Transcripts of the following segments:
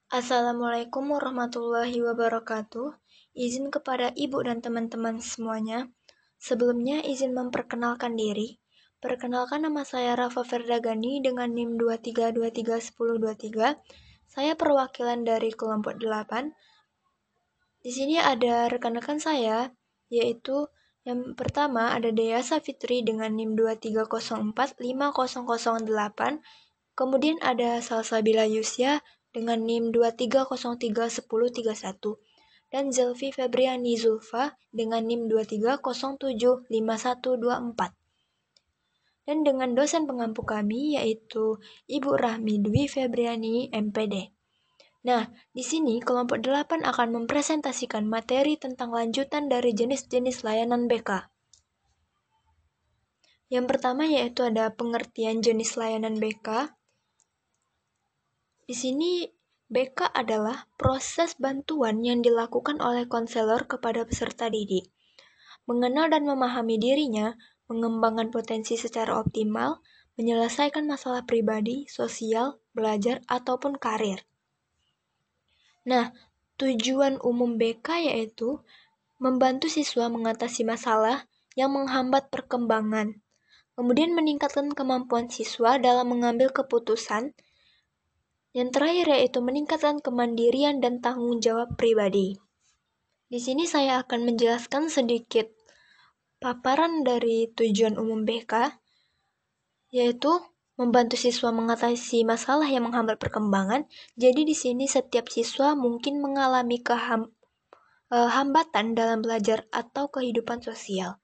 Assalamualaikum warahmatullahi wabarakatuh. Izin kepada ibu dan teman-teman semuanya. Sebelumnya izin memperkenalkan diri. Perkenalkan, nama saya Rafa Ferdagani dengan NIM 23231023. Saya perwakilan dari kelompok 8. Di sini ada rekan-rekan saya, yaitu yang pertama ada Dea Safitri dengan NIM 23045008. Kemudian ada Salsabila Yusya dengan NIM 23031031 dan Zelvi Febriani Zulfa dengan NIM 23075124. Dan dengan dosen pengampu kami yaitu Ibu Rahmi Dwi Febriani MPD. Nah, di sini kelompok 8 akan mempresentasikan materi tentang lanjutan dari jenis-jenis layanan BK. Yang pertama yaitu ada pengertian jenis layanan BK. Di sini BK adalah proses bantuan yang dilakukan oleh konselor kepada peserta didik. Mengenal dan memahami dirinya, mengembangkan potensi secara optimal, menyelesaikan masalah pribadi, sosial, belajar, ataupun karir. Nah, tujuan umum BK yaitu membantu siswa mengatasi masalah yang menghambat perkembangan, kemudian meningkatkan kemampuan siswa dalam mengambil keputusan. Yang terakhir yaitu meningkatkan kemandirian dan tanggung jawab pribadi. Di sini saya akan menjelaskan sedikit paparan dari tujuan umum BK, yaitu membantu siswa mengatasi masalah yang menghambat perkembangan. Jadi di sini setiap siswa mungkin mengalami hambatan dalam belajar atau kehidupan sosial.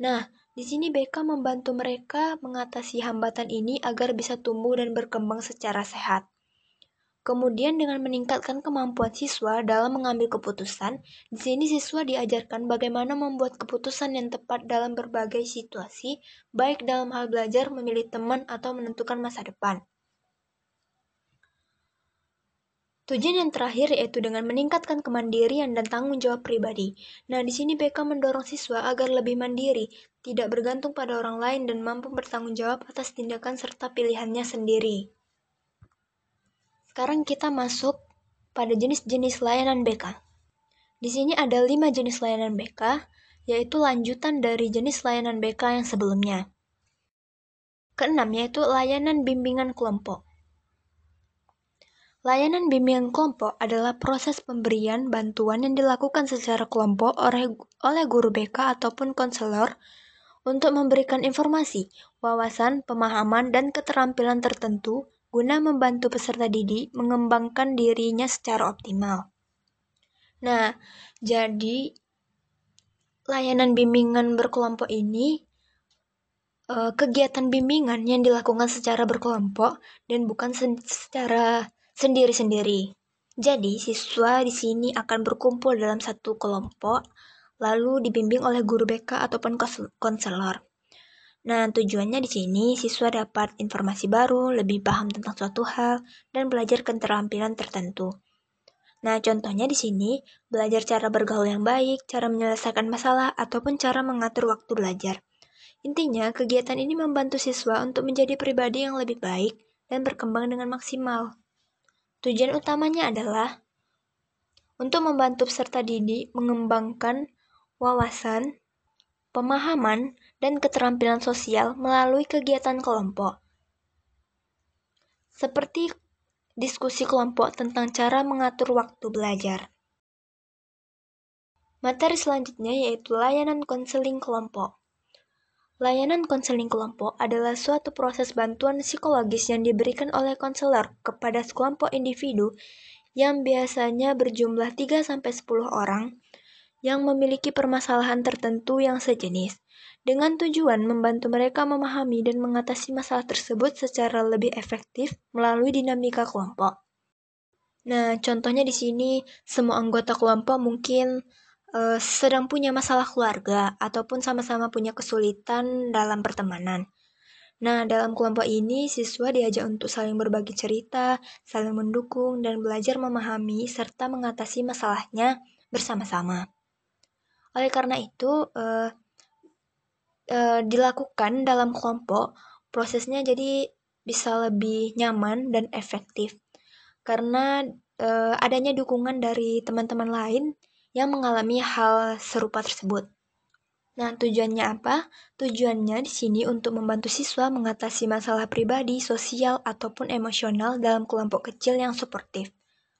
Nah, di sini BK membantu mereka mengatasi hambatan ini agar bisa tumbuh dan berkembang secara sehat. Kemudian dengan meningkatkan kemampuan siswa dalam mengambil keputusan, di sini siswa diajarkan bagaimana membuat keputusan yang tepat dalam berbagai situasi, baik dalam hal belajar, memilih teman, atau menentukan masa depan. Tujuan yang terakhir yaitu dengan meningkatkan kemandirian dan tanggung jawab pribadi. Nah, di sini BK mendorong siswa agar lebih mandiri, tidak bergantung pada orang lain dan mampu bertanggung jawab atas tindakan serta pilihannya sendiri. Sekarang kita masuk pada jenis-jenis layanan BK. Di sini ada 5 jenis layanan BK, yaitu lanjutan dari jenis layanan BK yang sebelumnya. Keenam, yaitu layanan bimbingan kelompok. Layanan bimbingan kelompok adalah proses pemberian bantuan yang dilakukan secara kelompok oleh guru BK ataupun konselor untuk memberikan informasi, wawasan, pemahaman, dan keterampilan tertentu guna membantu peserta didik mengembangkan dirinya secara optimal. Nah, jadi layanan bimbingan berkelompok ini kegiatan bimbingan yang dilakukan secara berkelompok dan bukan secara sendiri-sendiri. Jadi, siswa di sini akan berkumpul dalam satu kelompok, lalu dibimbing oleh guru BK ataupun konselor. Nah, tujuannya di sini siswa dapat informasi baru, lebih paham tentang suatu hal, dan belajar keterampilan tertentu. Nah, contohnya di sini, belajar cara bergaul yang baik, cara menyelesaikan masalah, ataupun cara mengatur waktu belajar. Intinya, kegiatan ini membantu siswa untuk menjadi pribadi yang lebih baik dan berkembang dengan maksimal. Tujuan utamanya adalah untuk membantu peserta didik mengembangkan wawasan, pemahaman, dan keterampilan sosial melalui kegiatan kelompok. Seperti diskusi kelompok tentang cara mengatur waktu belajar. Materi selanjutnya yaitu layanan konseling kelompok. Layanan konseling kelompok adalah suatu proses bantuan psikologis yang diberikan oleh konselor kepada sekelompok individu yang biasanya berjumlah 3-10 orang yang memiliki permasalahan tertentu yang sejenis, dengan tujuan membantu mereka memahami dan mengatasi masalah tersebut secara lebih efektif melalui dinamika kelompok. Nah, contohnya di sini semua anggota kelompok mungkin sedang punya masalah keluarga ataupun sama-sama punya kesulitan dalam pertemanan. Nah, dalam kelompok ini siswa diajak untuk saling berbagi cerita, saling mendukung, dan belajar memahami serta mengatasi masalahnya bersama-sama. Oleh karena itu, dilakukan dalam kelompok, prosesnya jadi bisa lebih nyaman dan efektif. karena adanya dukungan dari teman-teman lain yang mengalami hal serupa tersebut. Nah, tujuannya apa? Tujuannya di sini untuk membantu siswa mengatasi masalah pribadi, sosial, ataupun emosional dalam kelompok kecil yang suportif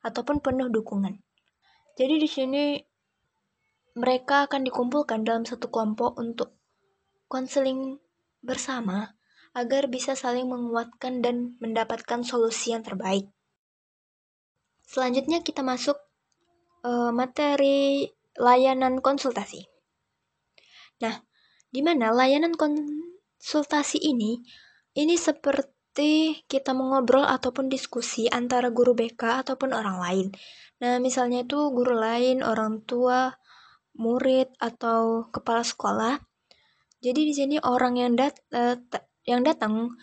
ataupun penuh dukungan. Jadi di sini mereka akan dikumpulkan dalam satu kelompok untuk konseling bersama agar bisa saling menguatkan dan mendapatkan solusi yang terbaik. Selanjutnya kita masuk materi layanan konsultasi. Nah, di mana layanan konsultasi ini seperti kita mengobrol ataupun diskusi antara guru BK ataupun orang lain. Nah, misalnya itu guru lain, orang tua, murid, atau kepala sekolah. Jadi di sini orang yang datang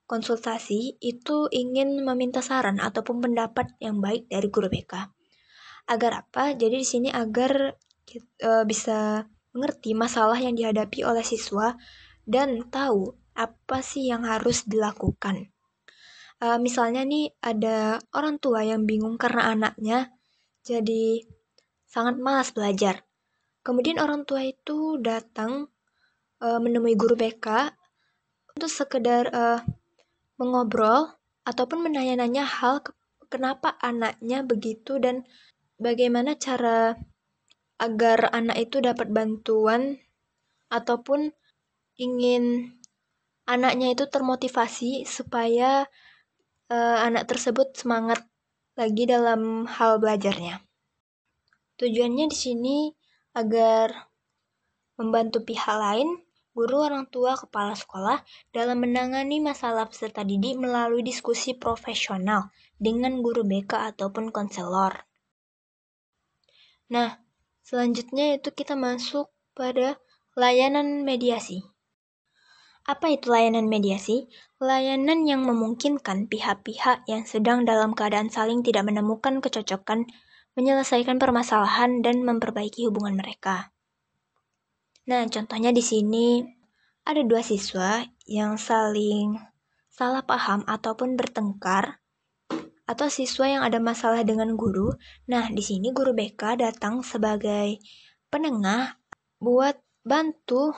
konsultasi itu ingin meminta saran ataupun pendapat yang baik dari guru BK. Agar apa? Jadi di sini agar bisa mengerti masalah yang dihadapi oleh siswa dan tahu apa sih yang harus dilakukan. Misalnya nih ada orang tua yang bingung karena anaknya jadi sangat malas belajar. Kemudian orang tua itu datang menemui guru BK untuk sekedar mengobrol ataupun menanya-nanya hal kenapa anaknya begitu dan bagaimana cara agar anak itu dapat bantuan ataupun ingin anaknya itu termotivasi supaya anak tersebut semangat lagi dalam hal belajarnya. Tujuannya di sini agar membantu pihak lain, guru, orang tua, kepala sekolah dalam menangani masalah peserta didik melalui diskusi profesional dengan guru BK ataupun konselor. Nah, selanjutnya itu kita masuk pada layanan mediasi. Apa itu layanan mediasi? Layanan yang memungkinkan pihak-pihak yang sedang dalam keadaan saling tidak menemukan kecocokan menyelesaikan permasalahan dan memperbaiki hubungan mereka. Nah, contohnya di sini ada dua siswa yang saling salah paham ataupun bertengkar, atau siswa yang ada masalah dengan guru. Nah, di sini guru BK datang sebagai penengah buat bantu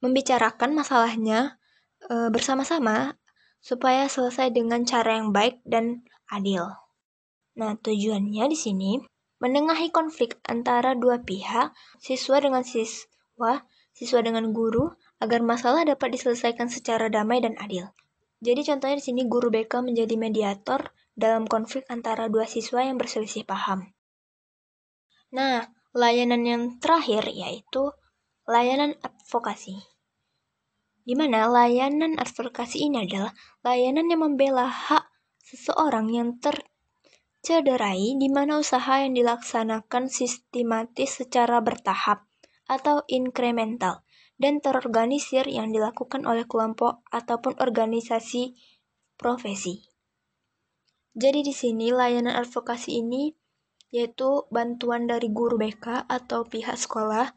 membicarakan masalahnya bersama-sama supaya selesai dengan cara yang baik dan adil. Nah, tujuannya di sini menengahi konflik antara dua pihak, siswa dengan siswa dengan guru, agar masalah dapat diselesaikan secara damai dan adil. Jadi contohnya di sini guru BK menjadi mediator dalam konflik antara dua siswa yang berselisih paham. Nah, layanan yang terakhir yaitu layanan advokasi. Di mana layanan advokasi ini adalah layanan yang membela hak seseorang yang tercederai di mana usaha yang dilaksanakan sistematis secara bertahap atau inkremental dan terorganisir yang dilakukan oleh kelompok ataupun organisasi profesi. Jadi di sini layanan advokasi ini yaitu bantuan dari guru BK atau pihak sekolah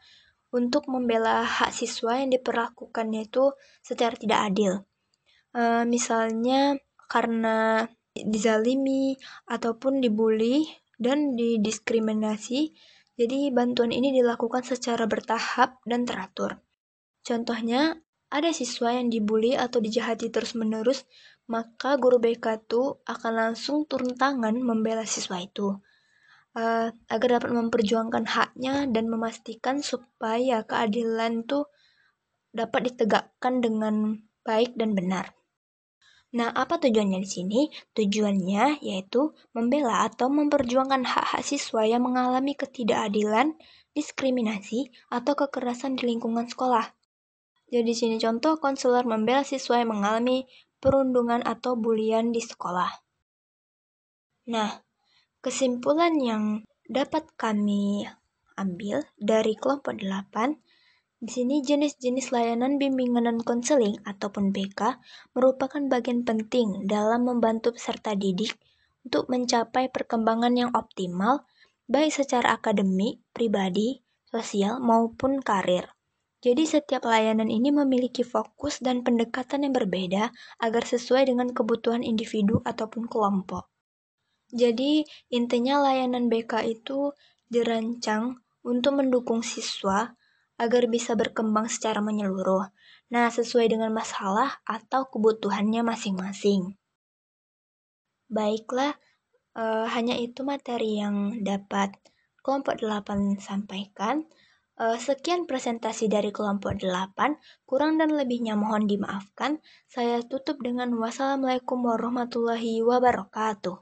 untuk membela hak siswa yang diperlakukannya itu secara tidak adil. Misalnya karena dizalimi ataupun dibully dan didiskriminasi, jadi bantuan ini dilakukan secara bertahap dan teratur. Contohnya, ada siswa yang dibully atau dijahati terus-menerus, maka guru BK itu akan langsung turun tangan membela siswa itu agar dapat memperjuangkan haknya dan memastikan supaya keadilan itu dapat ditegakkan dengan baik dan benar. Nah, apa tujuannya di sini? Tujuannya yaitu membela atau memperjuangkan hak-hak siswa yang mengalami ketidakadilan, diskriminasi, atau kekerasan di lingkungan sekolah. Jadi di sini contoh konselor membela siswa yang mengalami perundungan atau bulian di sekolah. Nah, kesimpulan yang dapat kami ambil dari kelompok 8, di sini jenis-jenis layanan bimbingan dan konseling ataupun BK merupakan bagian penting dalam membantu peserta didik untuk mencapai perkembangan yang optimal baik secara akademik, pribadi, sosial maupun karir. Jadi setiap layanan ini memiliki fokus dan pendekatan yang berbeda agar sesuai dengan kebutuhan individu ataupun kelompok. Jadi, intinya layanan BK itu dirancang untuk mendukung siswa agar bisa berkembang secara menyeluruh. Nah, sesuai dengan masalah atau kebutuhannya masing-masing. Baiklah, hanya itu materi yang dapat kelompok 8 sampaikan. Sekian presentasi dari kelompok 8, kurang dan lebihnya mohon dimaafkan. Saya tutup dengan wassalamualaikum warahmatullahi wabarakatuh.